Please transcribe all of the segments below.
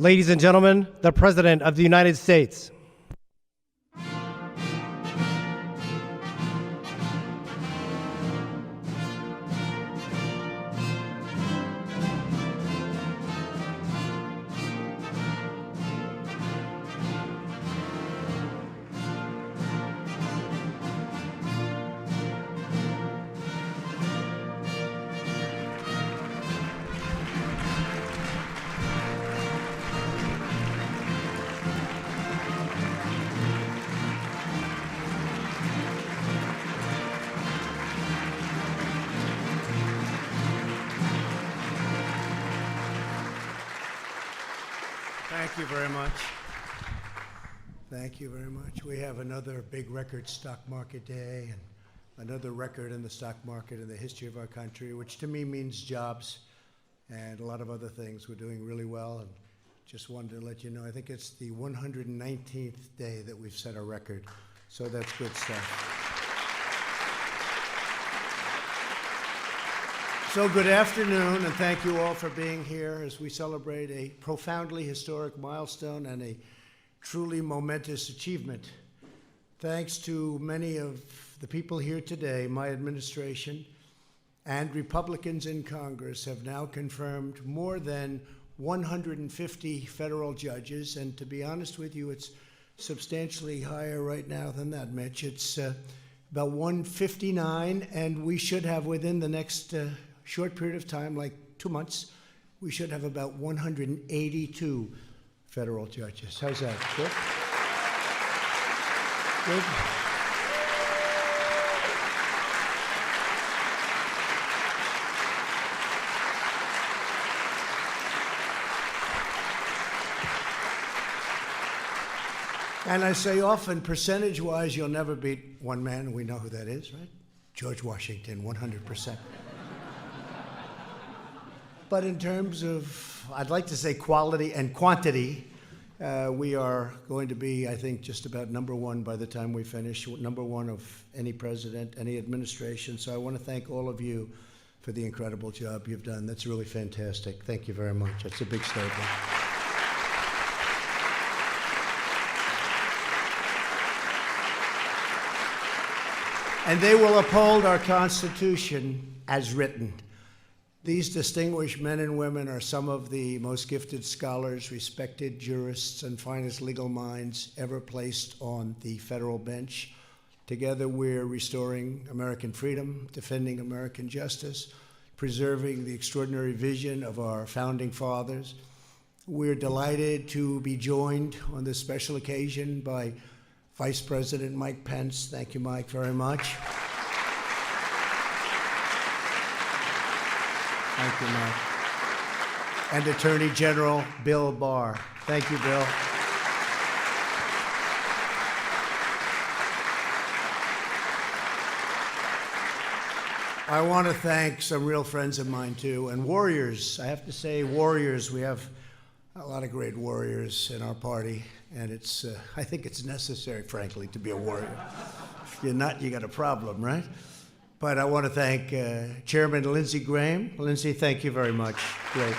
ladies and gentlemen, the President of the United States. Thank you very much. Thank you very much. We have another big record stock market day and another record in the stock market in the history of our country, which to me means jobs and a lot of other things. We're doing really well, and just wanted to let you know, I think it's the 119th day that we've set a record, so that's good stuff. So good afternoon, and thank you all for being here as we celebrate a profoundly historic milestone and a truly momentous achievement. Thanks to many of the people here today, my administration and Republicans in Congress have now confirmed more than 150 federal judges, and to be honest with you, it's substantially higher right now than that, Mitch. It's about 159, and we should have within the next short period of time, like 2 months, we should have about 182 federal judges. How's that? Good? Good? And I say often, percentage-wise, you'll never beat one man. We know who that is, right? George Washington, 100%. But in terms of, I'd like to say quality and quantity, we are going to be, I think, just about number one by the time we finish, number one of any president, any administration. So I want to thank all of you for the incredible job you've done. That's really fantastic. Thank you very much. That's a big statement. And they will uphold our Constitution as written. These distinguished men and women are some of the most gifted scholars, respected jurists, and finest legal minds ever placed on the federal bench. Together, we're restoring American freedom, defending American justice, preserving the extraordinary vision of our founding fathers. We're delighted to be joined on this special occasion by Vice President Mike Pence. Thank you, Mike, very much. Thank you, Mike. And Attorney General Bill Barr. Thank you, Bill. I want to thank some real friends of mine, too, and warriors. I have to say, warriors. We have a lot of great warriors in our party, and it's, I think it's necessary, frankly, to be a warrior. If you're not, you got a problem, right? But I want to thank Chairman Lindsey Graham. Lindsey, thank you very much. Great.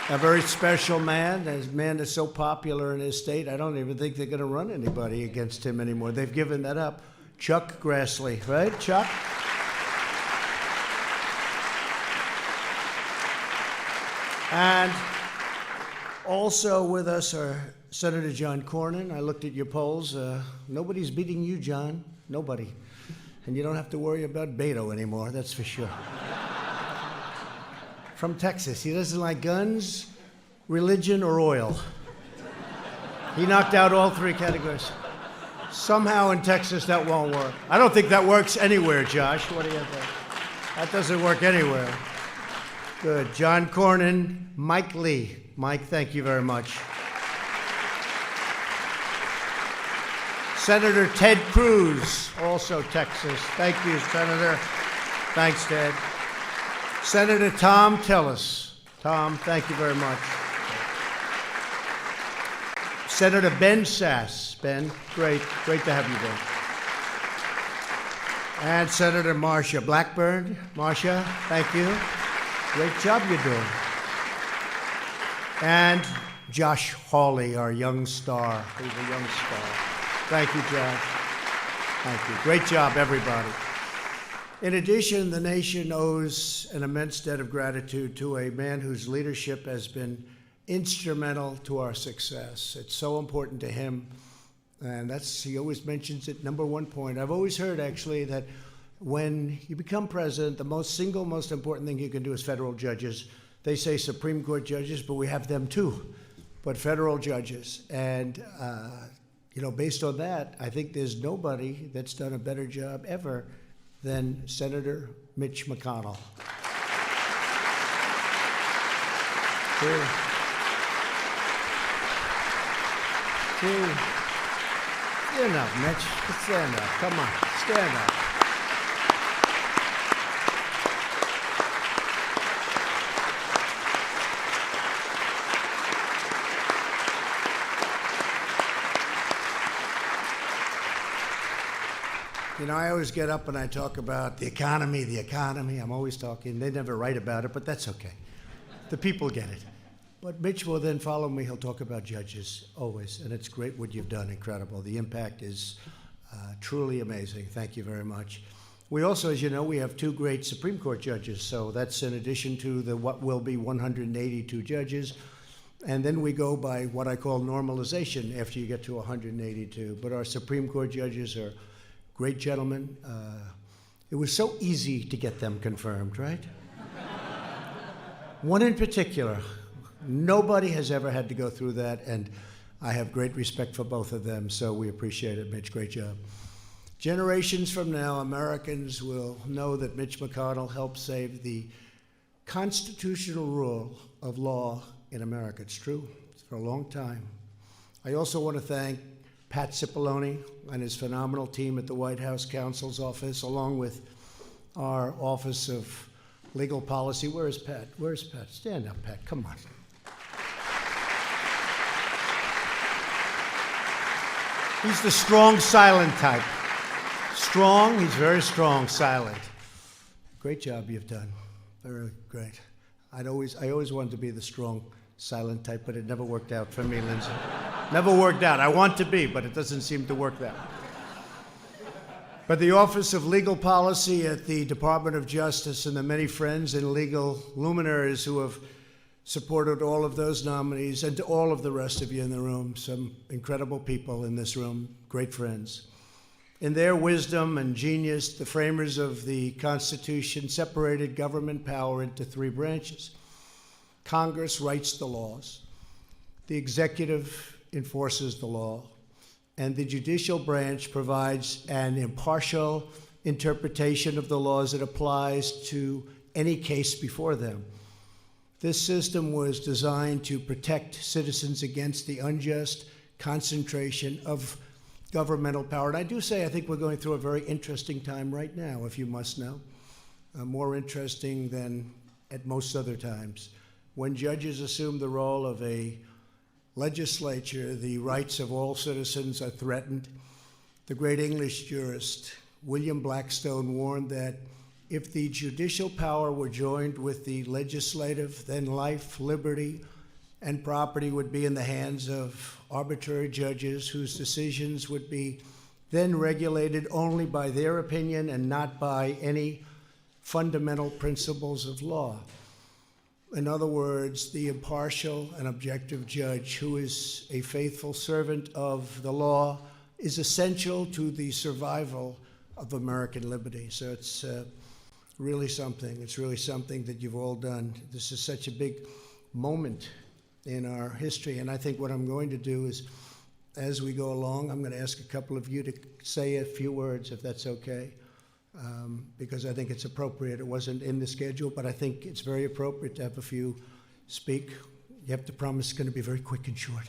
A very special man. A man that's so popular in his state, I don't even think they're going to run anybody against him anymore. They've given that up. Chuck Grassley, right, Chuck? And also with us are Senator John Cornyn. I looked at your polls. Nobody's beating you, John. Nobody. And you don't have to worry about Beto anymore, that's for sure. From Texas. He doesn't like guns, religion, or oil. He knocked out all three categories. Somehow in Texas that won't work. I don't think that works anywhere, Josh. What do you think? That doesn't work anywhere. Good. John Cornyn, Mike Lee. Mike, thank you very much. Senator Ted Cruz, also Texas. Thank you, Senator. Thanks, Ted. Senator Tom Tillis. Tom, thank you very much. Senator Ben Sass. Ben, great to have you, Ben. And Senator Marsha Blackburn. Marsha, thank you. Great job you're doing. And Josh Hawley, our young star. He's a young star. Thank you, Josh. Thank you. Great job, everybody. In addition, the nation owes an immense debt of gratitude to a man whose leadership has been instrumental to our success. It's so important to him, and he always mentions it, number one point. I've always heard, actually, that when you become president, the most important thing you can do is federal judges. They say Supreme Court judges, but we have them too, but federal judges. And based on that, I think there's nobody that's done a better job ever than Senator Mitch McConnell. Stand up, Mitch. Stand up. Come on, stand up. I always get up and I talk about the economy. I'm always talking. They never write about it, but that's okay. The people get it. But Mitch will then follow me. He'll talk about judges, always. And it's great what you've done, incredible. The impact is truly amazing. Thank you very much. We also, as you know, we have 2 great Supreme Court judges. So that's in addition to what will be 182 judges. And then we go by what I call normalization after you get to 182. But our Supreme Court judges are great gentlemen. It was so easy to get them confirmed, right? One in particular, nobody has ever had to go through that, and I have great respect for both of them, so we appreciate it, Mitch. Great job. Generations from now, Americans will know that Mitch McConnell helped save the constitutional rule of law in America. It's true. It's for a long time. I also want to thank Pat Cipollone and his phenomenal team at the White House Counsel's Office, along with our Office of Legal Policy. Where is Pat? Where's Pat? Stand up, Pat. Come on. He's the strong, silent type. Strong, he's very strong, silent. Great job you've done. Very great. I always wanted to be the strong, silent type, but it never worked out for me, Lindsay. Never worked out. I want to be, but it doesn't seem to work that way. But the Office of Legal Policy at the Department of Justice and the many friends and legal luminaries who have supported all of those nominees, and to all of the rest of you in the room, some incredible people in this room, great friends. In their wisdom and genius, the framers of the Constitution separated government power into 3 branches. Congress writes the laws. The executive enforces the law, and the judicial branch provides an impartial interpretation of the laws that applies to any case before them. This system was designed to protect citizens against the unjust concentration of governmental power. And I do say I think we're going through a very interesting time right now, if you must know, more interesting than at most other times. When judges assume the role of a legislature, the rights of all citizens are threatened. The great English jurist William Blackstone warned that if the judicial power were joined with the legislative, then life, liberty, and property would be in the hands of arbitrary judges whose decisions would be then regulated only by their opinion and not by any fundamental principles of law. In other words, the impartial and objective judge who is a faithful servant of the law is essential to the survival of American liberty. So it's really something. It's really something that you've all done. This is such a big moment in our history, and I think what I'm going to do is, as we go along, I'm going to ask a couple of you to say a few words, if that's okay. Because I think it's appropriate. It wasn't in the schedule, but I think it's very appropriate to have a few speak. You have to promise it's going to be very quick and short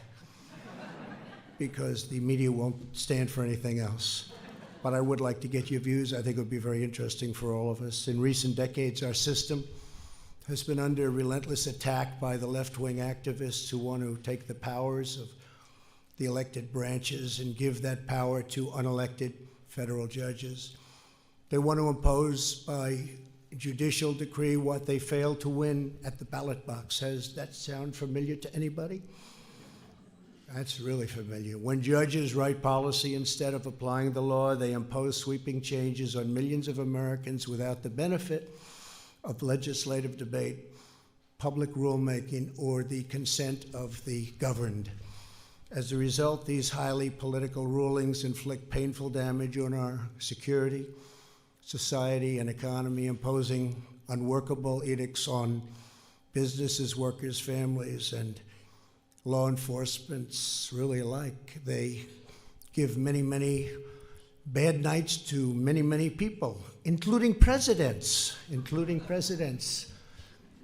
because the media won't stand for anything else. But I would like to get your views. I think it would be very interesting for all of us. In recent decades, our system has been under relentless attack by the left-wing activists who want to take the powers of the elected branches and give that power to unelected federal judges. They want to impose by judicial decree what they failed to win at the ballot box. Does that sound familiar to anybody? That's really familiar. When judges write policy instead of applying the law, they impose sweeping changes on millions of Americans without the benefit of legislative debate, public rulemaking, or the consent of the governed. As a result, these highly political rulings inflict painful damage on our security, society, and economy, imposing unworkable edicts on businesses, workers, families, and law enforcements really alike. They give many, many bad nights to many, many people, including presidents.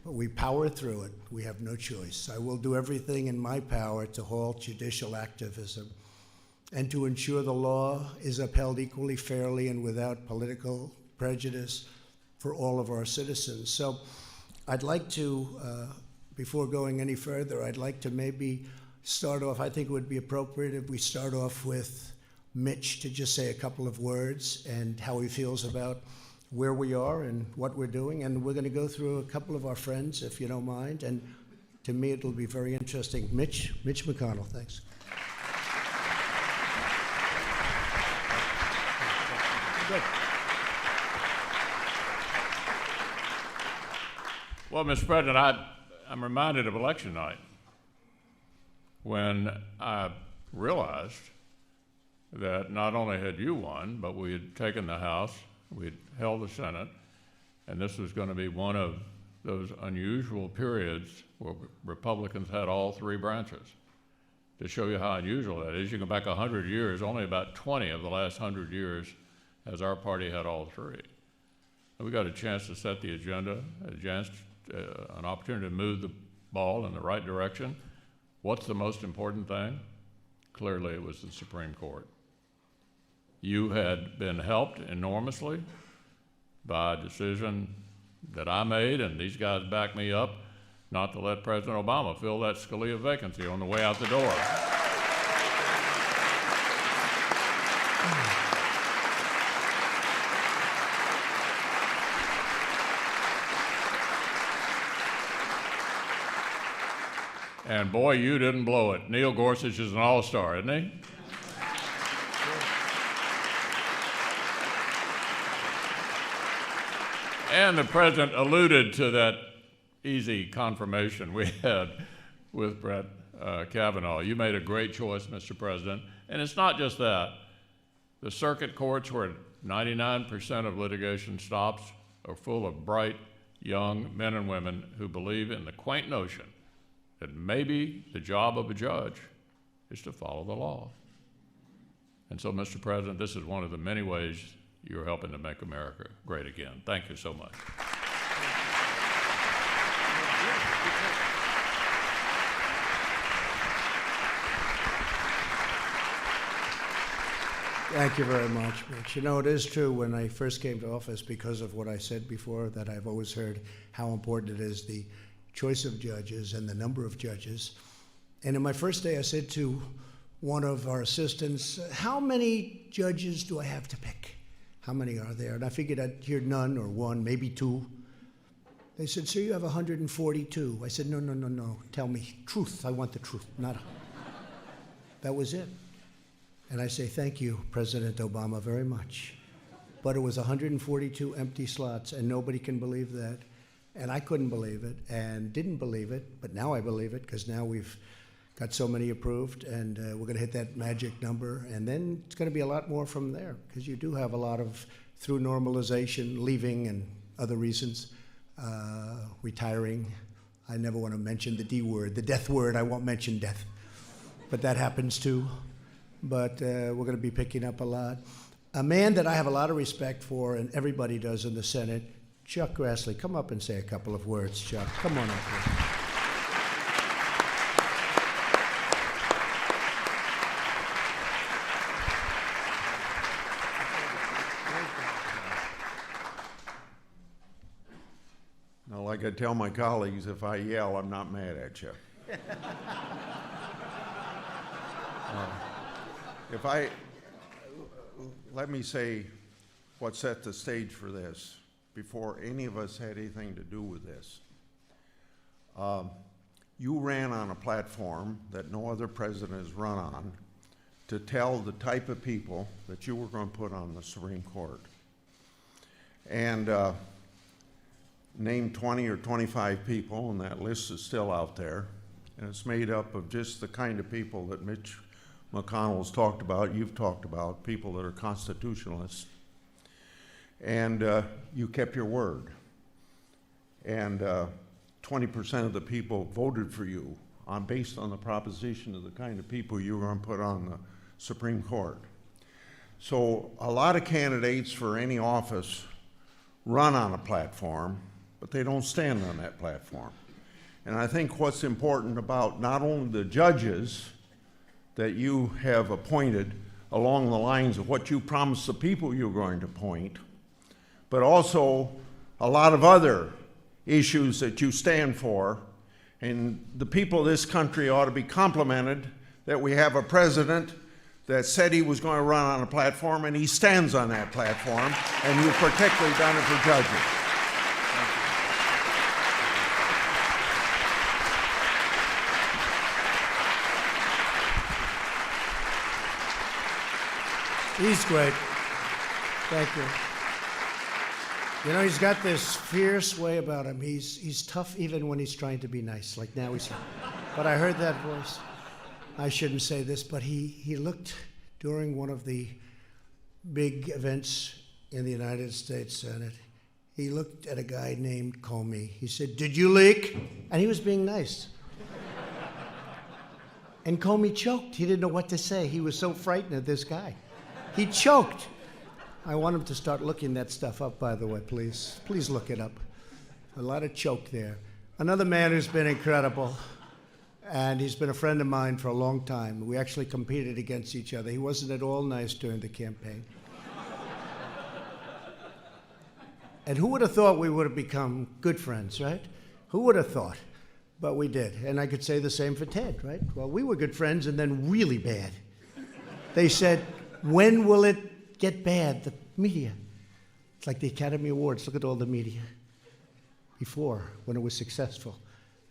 But we power through it. We have no choice. I will do everything in my power to halt judicial activism and to ensure the law is upheld equally fairly and without political prejudice for all of our citizens. So I'd like to, before going any further, I'd like to maybe start off, I think it would be appropriate if we start off with Mitch to just say a couple of words and how he feels about where we are and what we're doing. And we're going to go through a couple of our friends, if you don't mind. And to me, it'll be very interesting. Mitch McConnell, thanks. Good. Well, Mr. President, I'm reminded of election night when I realized that not only had you won, but we had taken the House, we had held the Senate, and this was going to be one of those unusual periods where Republicans had all three branches. To show you how unusual that is, you go back 100 years, only about 20 of the last 100 years has our party had all three. And we got a chance to set the agenda, an opportunity to move the ball in the right direction. What's the most important thing? Clearly, it was the Supreme Court. You had been helped enormously by a decision that I made, and these guys back me up, not to let President Obama fill that Scalia vacancy on the way out the door. And boy, you didn't blow it. Neil Gorsuch is an all-star, isn't he? And the president alluded to that easy confirmation we had with Brett Kavanaugh. You made a great choice, Mr. President. And it's not just that. The circuit courts, where 99% of litigation stops, are full of bright, young men and women who believe in the quaint notion that maybe the job of a judge is to follow the law. And so, Mr. President, this is one of the many ways you're helping to make America great again. Thank you so much. Thank you very much, Mitch. You know, it is true, when I first came to office, because of what I said before, that I've always heard how important it is, the choice of judges and the number of judges. And in my first day, I said to one of our assistants, how many judges do I have to pick? How many are there? And I figured I'd hear none or one, maybe two. They said, sir, you have 142. I said, no. Tell me truth. I want the truth. That was it. And I say, thank you, President Obama, very much. But it was 142 empty slots, and nobody can believe that. And I couldn't believe it and didn't believe it, but now I believe it, because now we've got so many approved, and we're going to hit that magic number. And then it's going to be a lot more from there, because you do have a lot of, through normalization, leaving and other reasons, retiring. I never want to mention the D word, the death word. I won't mention death, but that happens too. But we're going to be picking up a lot. A man that I have a lot of respect for, and everybody does in the Senate, Chuck Grassley. Come up and say a couple of words, Chuck. Come on up here. Now, like I tell my colleagues, if I yell, I'm not mad at you. Let me say what set the stage for this. before any of us had anything to do with this. You ran on a platform that no other president has run on to tell the type of people that you were going to put on the Supreme Court. And named 20 or 25 people, and that list is still out there. And it's made up of just the kind of people that Mitch McConnell's talked about, you've talked about, people that are constitutionalists. And you kept your word. And 20% of the people voted for you based on the proposition of the kind of people you were going to put on the Supreme Court. So a lot of candidates for any office run on a platform, but they don't stand on that platform. And I think what's important about not only the judges that you have appointed along the lines of what you promised the people you're going to appoint, but also a lot of other issues that you stand for. And the people of this country ought to be complimented that we have a president that said he was going to run on a platform, and he stands on that platform, and you've particularly done it for judges. He's great. Thank you. You know, he's got this fierce way about him. He's tough even when he's trying to be nice. Like now he's, but I heard that voice. I shouldn't say this, but he looked during one of the big events in the United States Senate. He looked at a guy named Comey. He said, "Did you leak?" And he was being nice. And Comey choked. He didn't know what to say. He was so frightened of this guy. He choked. I want him to start looking that stuff up, by the way, please. Please look it up. A lot of choke there. Another man who's been incredible, and he's been a friend of mine for a long time. We actually competed against each other. He wasn't at all nice during the campaign. And who would have thought we would have become good friends, right? Who would have thought? But we did. And I could say the same for Ted, right? Well, we were good friends and then really bad. They said, "When will it get bad?" The media. It's like the Academy Awards. Look at all the media. Before, when it was successful.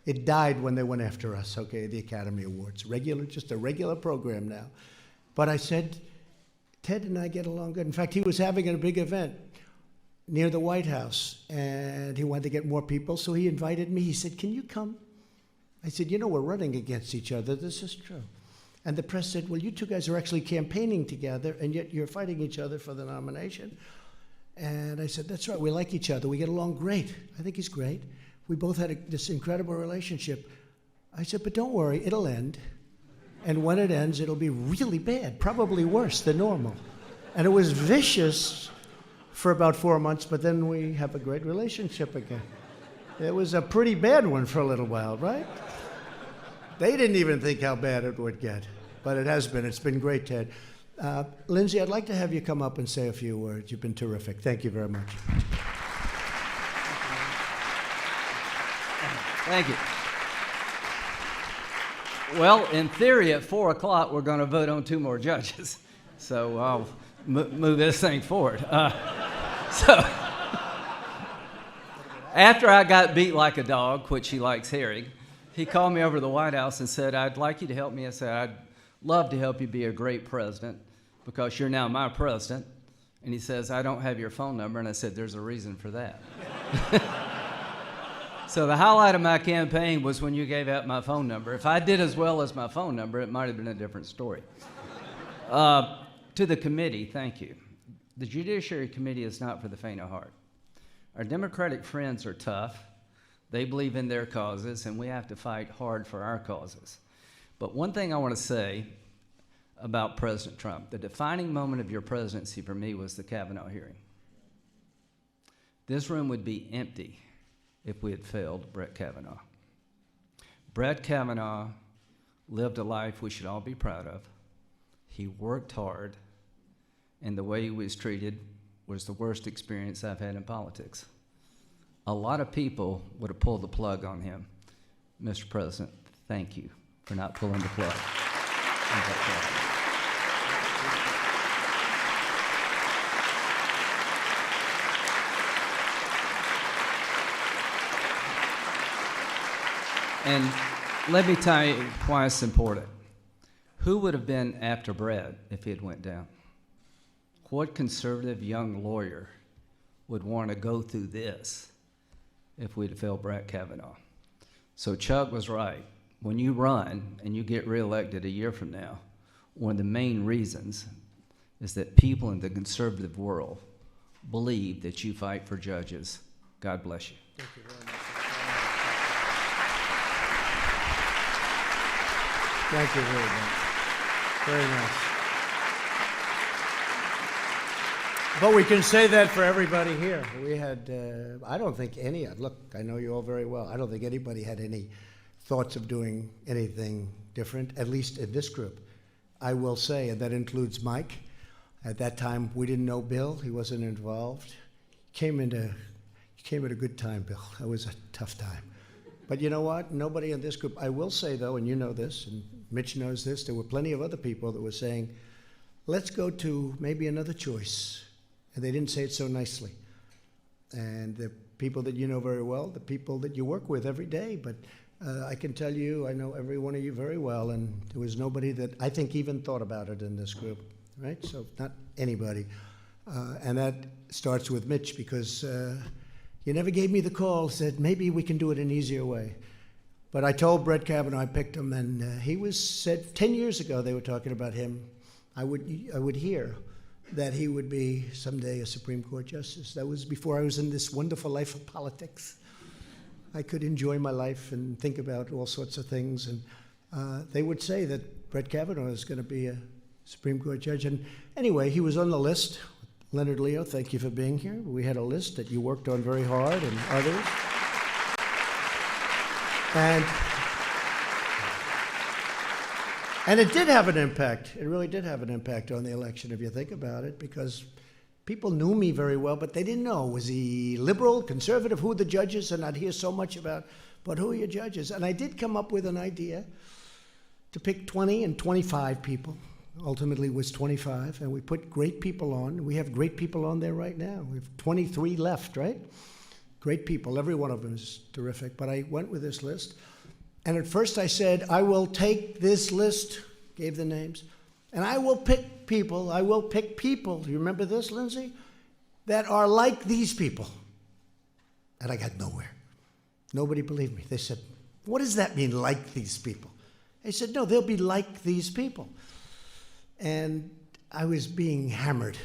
It died when they went after us, okay, the Academy Awards. Just a regular program now. But I said, Ted and I get along good. In fact, he was having a big event near the White House, and he wanted to get more people, so he invited me. He said, "Can you come?" I said, "You know, we're running against each other. This is true." And the press said, "Well, you two guys are actually campaigning together, and yet you're fighting each other for the nomination." And I said, "That's right. We like each other. We get along great. I think he's great. We both had this incredible relationship." I said, "But don't worry. It'll end. And when it ends, it'll be really bad, probably worse than normal." And it was vicious for about 4 months, but then we have a great relationship again. It was a pretty bad one for a little while, right? They didn't even think how bad it would get, but it has been. It's been great, Ted. Lindsay, I'd like to have you come up and say a few words. You've been terrific. Thank you very much. Thank you. Well, in theory, at 4 o'clock, we're going to vote on 2 more judges. So I'll move this thing forward. So after I got beat like a dog, which he likes hearing, he called me over to the White House and said, "I'd like you to help me." I said, "I'd love to help you be a great president because you're now my president." And he says, "I don't have your phone number." And I said, "There's a reason for that." So the highlight of my campaign was when you gave out my phone number. If I did as well as my phone number, it might have been a different story. To the committee, thank you. The Judiciary Committee is not for the faint of heart. Our Democratic friends are tough. They believe in their causes, and we have to fight hard for our causes. But one thing I want to say about President Trump, the defining moment of your presidency for me was the Kavanaugh hearing. This room would be empty if we had failed Brett Kavanaugh. Brett Kavanaugh lived a life we should all be proud of. He worked hard, and the way he was treated was the worst experience I've had in politics. A lot of people would have pulled the plug on him. Mr. President, thank you for not pulling the plug. And let me tell you why it's important. Who would have been after Brett if he had went down? What conservative young lawyer would want to go through this if we'd failed Brett Kavanaugh? So Chuck was right. When you run and you get reelected a year from now, one of the main reasons is that people in the conservative world believe that you fight for judges. God bless you. Thank you very much. Thank you very much. Very nice. But we can say that for everybody here. We had, I don't think any, look, I know you all very well. I don't think anybody had any thoughts of doing anything different, at least in this group. I will say, and that includes Mike. At that time, we didn't know Bill. He wasn't involved. Came at a good time, Bill. That was a tough time. But you know what? Nobody in this group, I will say though, and you know this, and Mitch knows this, there were plenty of other people that were saying, let's go to maybe another choice. And they didn't say it so nicely. And the people that you know very well, the people that you work with every day, but I can tell you, I know every one of you very well, and there was nobody that I think even thought about it in this group, right? So not anybody. And that starts with Mitch, because you never gave me the call, said maybe we can do it an easier way. But I told Brett Kavanaugh, I picked him, and he was said 10 years ago they were talking about him. I would hear that he would be someday a Supreme Court justice. That was before I was in this wonderful life of politics. I could enjoy my life and think about all sorts of things. And they would say that Brett Kavanaugh is going to be a Supreme Court judge. And anyway, he was on the list. Leonard Leo, thank you for being here. We had a list that you worked on very hard, and others. And it did have an impact. It really did have an impact on the election, if you think about it, because people knew me very well, but they didn't know. Was he liberal, conservative? Who are the judges? And I'd hear so much about, but who are your judges? And I did come up with an idea to pick 20 and 25 people. Ultimately, it was 25, and we put great people on. We have great people on there right now. We have 23 left, right? Great people. Every one of them is terrific. But I went with this list. And at first I said, I will take this list, gave the names, and I will pick people. Do you remember this, Lindsay? That are like these people. And I got nowhere. Nobody believed me. They said, what does that mean, like these people? I said, no, they'll be like these people. And I was being hammered.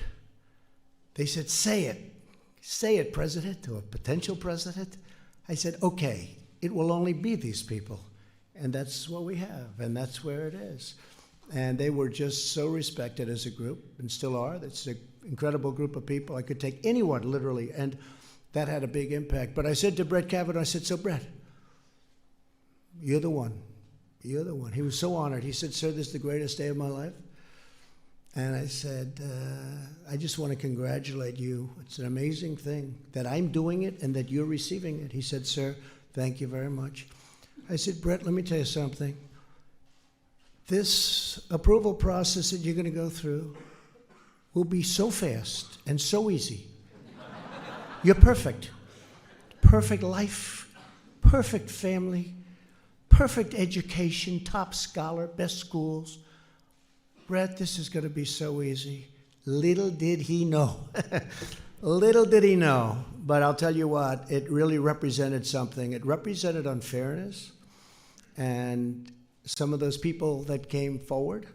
They said, say it, President, or potential president. I said, okay, it will only be these people. And that's what we have, and that's where it is. And they were just so respected as a group, and still are. That's an incredible group of people. I could take anyone, literally, and that had a big impact. But I said to Brett Kavanaugh, I said, so Brett, you're the one. You're the one. He was so honored. He said, sir, this is the greatest day of my life. And I said, I just want to congratulate you. It's an amazing thing that I'm doing it and that you're receiving it. He said, sir, thank you very much. I said, Brett, let me tell you something. This approval process that you're going to go through will be so fast and so easy. You're perfect. Perfect life, perfect family, perfect education, top scholar, best schools. Brett, this is going to be so easy. Little did he know. Little did he know. But I'll tell you what, it really represented something. It represented unfairness. And some of those people that came forward,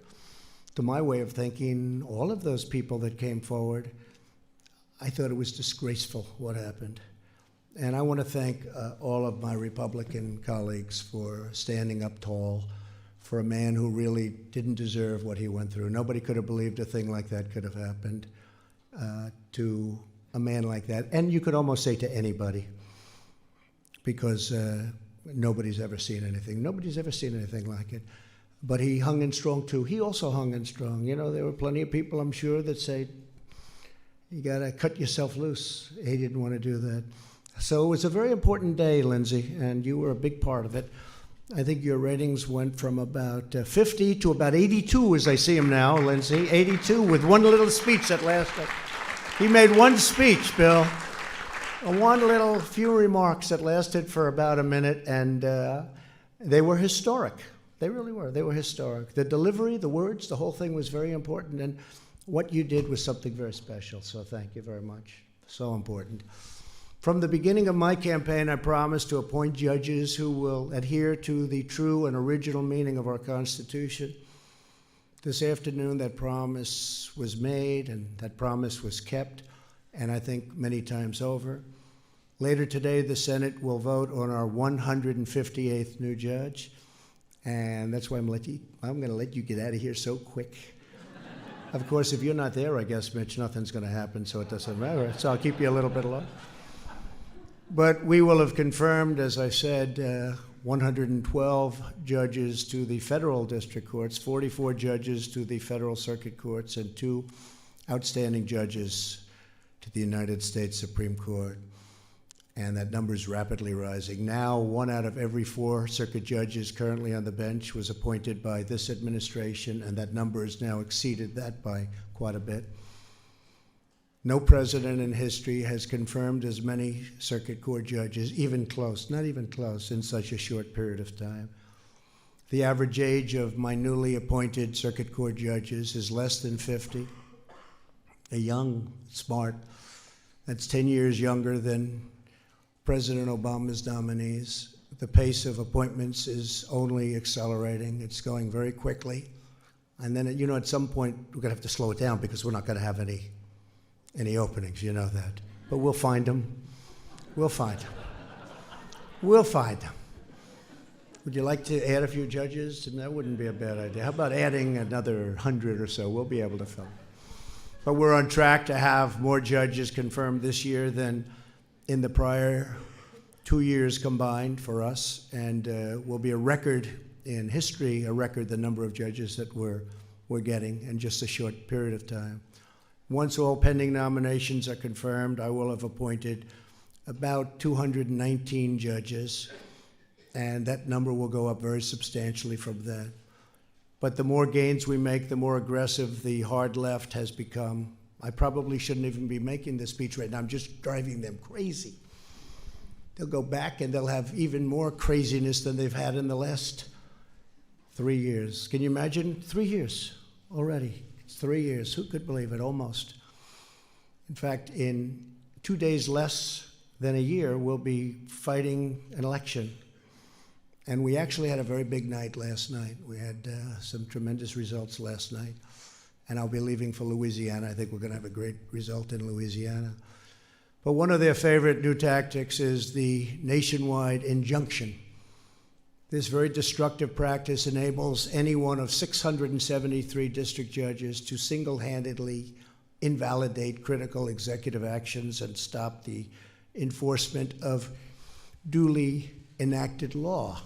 to my way of thinking, all of those people that came forward, I thought it was disgraceful what happened. And I want to thank all of my Republican colleagues for standing up tall for a man who really didn't deserve what he went through. Nobody could have believed a thing like that could have happened to a man like that. And you could almost say to anybody, because nobody's ever seen anything. Nobody's ever seen anything like it. But he hung in strong too. He also hung in strong. You know, there were plenty of people, I'm sure, that say, you gotta cut yourself loose. He didn't want to do that. So it was a very important day, Lindsay, and you were a big part of it. I think your ratings went from about 50 to about 82 as I see him now, Lindsay. 82 with one little speech that lasted. He made one speech, Bill. One little few remarks that lasted for about a minute, and They were historic. They really were. They were historic. The delivery, the words, the whole thing was very important, and what you did was something very special, so thank you very much. So important. From the beginning of my campaign, I promised to appoint judges who will adhere to the true and original meaning of our Constitution. This afternoon, that promise was made, and that promise was kept, and I think many times over. Later today, the Senate will vote on our 158th new judge, and that's why I'm going to let you get out of here so quick. Of course, if you're not there, I guess, Mitch, nothing's going to happen, so it doesn't matter. So I'll keep you a little bit longer. But we will have confirmed, as I said, 112 judges to the federal district courts, 44 judges to the federal circuit courts, and 2 outstanding judges to the United States Supreme Court. And that number is rapidly rising. Now, 1 out of every 4 circuit judges currently on the bench was appointed by this administration, and that number has now exceeded that by quite a bit. No president in history has confirmed as many circuit court judges, even close, not even close, in such a short period of time. The average age of my newly appointed circuit court judges is less than 50. A young, smart, that's 10 years younger than President Obama's nominees. The pace of appointments is only accelerating. It's going very quickly. And then, at some point, we're going to have to slow it down because we're not going to have any openings, you know that. But we'll find them. We'll find them. We'll find them. Would you like to add a few judges? And that wouldn't be a bad idea. How about adding another 100 or so? We'll be able to fill. But we're on track to have more judges confirmed this year than in the prior 2 years combined for us, and will be a record in history, the number of judges that we're getting in just a short period of time. Once all pending nominations are confirmed, I will have appointed about 219 judges, and that number will go up very substantially from that. But the more gains we make, the more aggressive the hard left has become. I probably shouldn't even be making this speech right now. I'm just driving them crazy. They'll go back and they'll have even more craziness than they've had in the last 3 years. Can you imagine? 3 years already. It's 3 years. Who could believe it? Almost. In fact, in 2 days less than a year, we'll be fighting an election. And we actually had a very big night last night. We had some tremendous results last night. And I'll be leaving for Louisiana. I think we're going to have a great result in Louisiana. But one of their favorite new tactics is the nationwide injunction. This very destructive practice enables any one of 673 district judges to single-handedly invalidate critical executive actions and stop the enforcement of duly enacted law.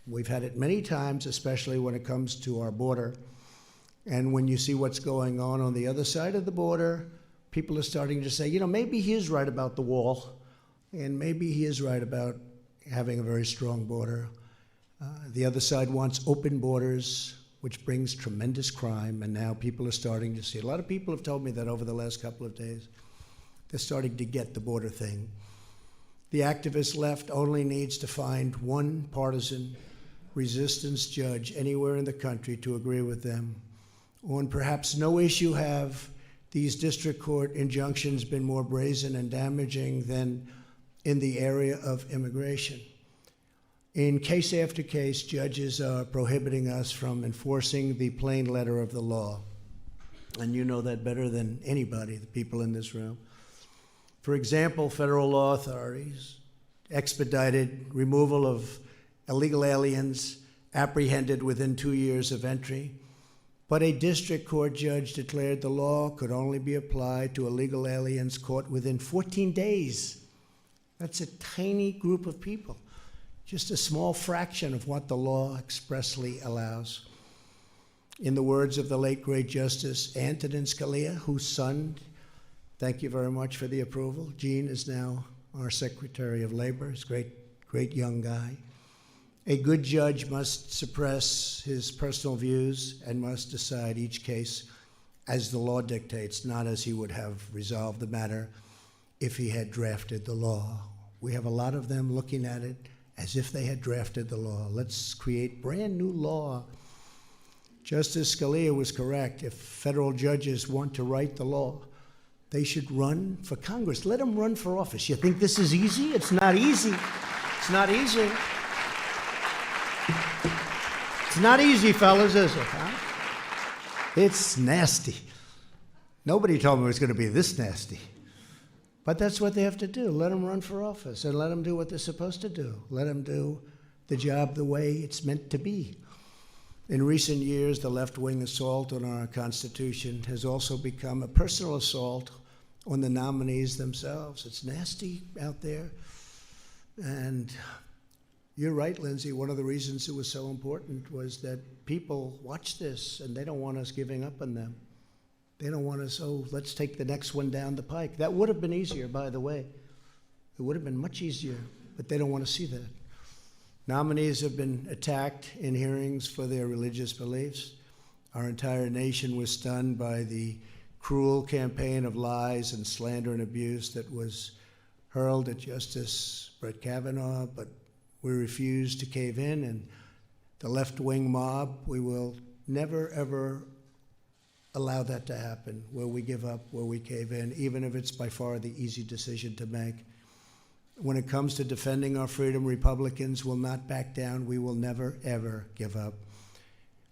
We've had it many times, especially when it comes to our border. And when you see what's going on the other side of the border, people are starting to say, maybe he is right about the wall, and maybe he is right about having a very strong border. The other side wants open borders, which brings tremendous crime, and now people are starting to see. A lot of people have told me that over the last couple of days. They're starting to get the border thing. The activist left only needs to find one partisan resistance judge anywhere in the country to agree with them. On perhaps no issue have these district court injunctions been more brazen and damaging than in the area of immigration. In case after case, judges are prohibiting us from enforcing the plain letter of the law. And you know that better than anybody, the people in this room. For example, federal law authorities expedited removal of illegal aliens apprehended within 2 years of entry. But a district court judge declared the law could only be applied to illegal aliens caught within 14 days. That's a tiny group of people, just a small fraction of what the law expressly allows. In the words of the late great Justice Antonin Scalia, whose son, thank you very much for the approval, Gene is now our Secretary of Labor, he's a great young guy. A good judge must suppress his personal views and must decide each case as the law dictates, not as he would have resolved the matter if he had drafted the law. We have a lot of them looking at it as if they had drafted the law. Let's create brand new law. Justice Scalia was correct. If federal judges want to write the law, they should run for Congress. Let them run for office. You think this is easy? It's not easy. It's not easy. It's not easy, fellas, is it? Huh? It's nasty. Nobody told me it was going to be this nasty. But that's what they have to do. Let them run for office and let them do what they're supposed to do. Let them do the job the way it's meant to be. In recent years, the left-wing assault on our Constitution has also become a personal assault on the nominees themselves. It's nasty out there. And you're right, Lindsay. One of the reasons it was so important was that people watch this and they don't want us giving up on them. They don't want us, oh, let's take the next one down the pike. That would have been easier, by the way. It would have been much easier, but they don't want to see that. Nominees have been attacked in hearings for their religious beliefs. Our entire nation was stunned by the cruel campaign of lies and slander and abuse that was hurled at Justice Brett Kavanaugh, but we refused to cave in, and the left-wing mob, we will never, ever allow that to happen, where we give up, where we cave in, even if it's by far the easy decision to make. When it comes to defending our freedom, Republicans will not back down. We will never, ever give up.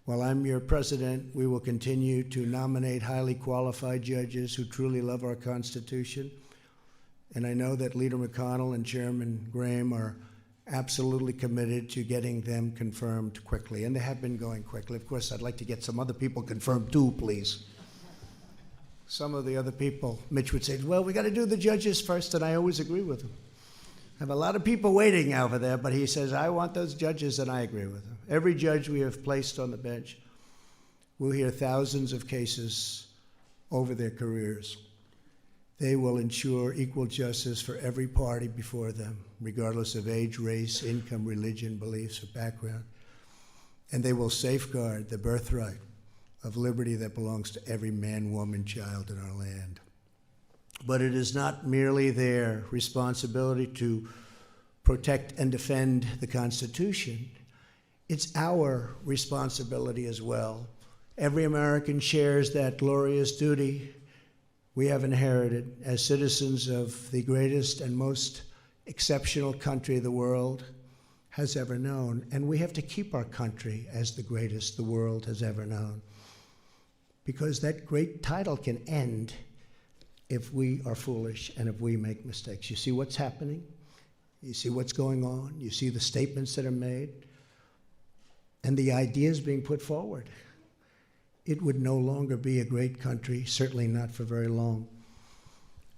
While I'm your president, we will continue to nominate highly qualified judges who truly love our Constitution. And I know that Leader McConnell and Chairman Graham are absolutely committed to getting them confirmed quickly. And they have been going quickly. Of course, I'd like to get some other people confirmed too, please. Some of the other people, Mitch would say, well, we got to do the judges first, and I always agree with him. I have a lot of people waiting over there, but he says, I want those judges, and I agree with him. Every judge we have placed on the bench will hear thousands of cases over their careers. They will ensure equal justice for every party before them, regardless of age, race, income, religion, beliefs, or background. And they will safeguard the birthright of liberty that belongs to every man, woman, child in our land. But it is not merely their responsibility to protect and defend the Constitution. It's our responsibility as well. Every American shares that glorious duty we have inherited as citizens of the greatest and most exceptional country the world has ever known. And we have to keep our country as the greatest the world has ever known, because that great title can end if we are foolish and if we make mistakes. You see what's happening? You see what's going on? You see the statements that are made and the ideas being put forward. It would no longer be a great country, certainly not for very long.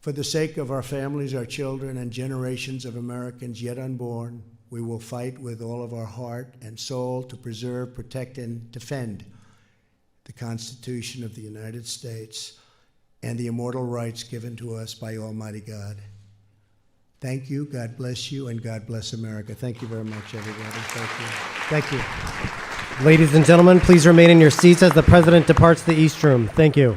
For the sake of our families, our children, and generations of Americans yet unborn, we will fight with all of our heart and soul to preserve, protect, and defend the Constitution of the United States and the immortal rights given to us by Almighty God. Thank you, God bless you, and God bless America. Thank you very much, everybody. Thank you. Thank you. Ladies and gentlemen, please remain in your seats as the President departs the East Room. Thank you.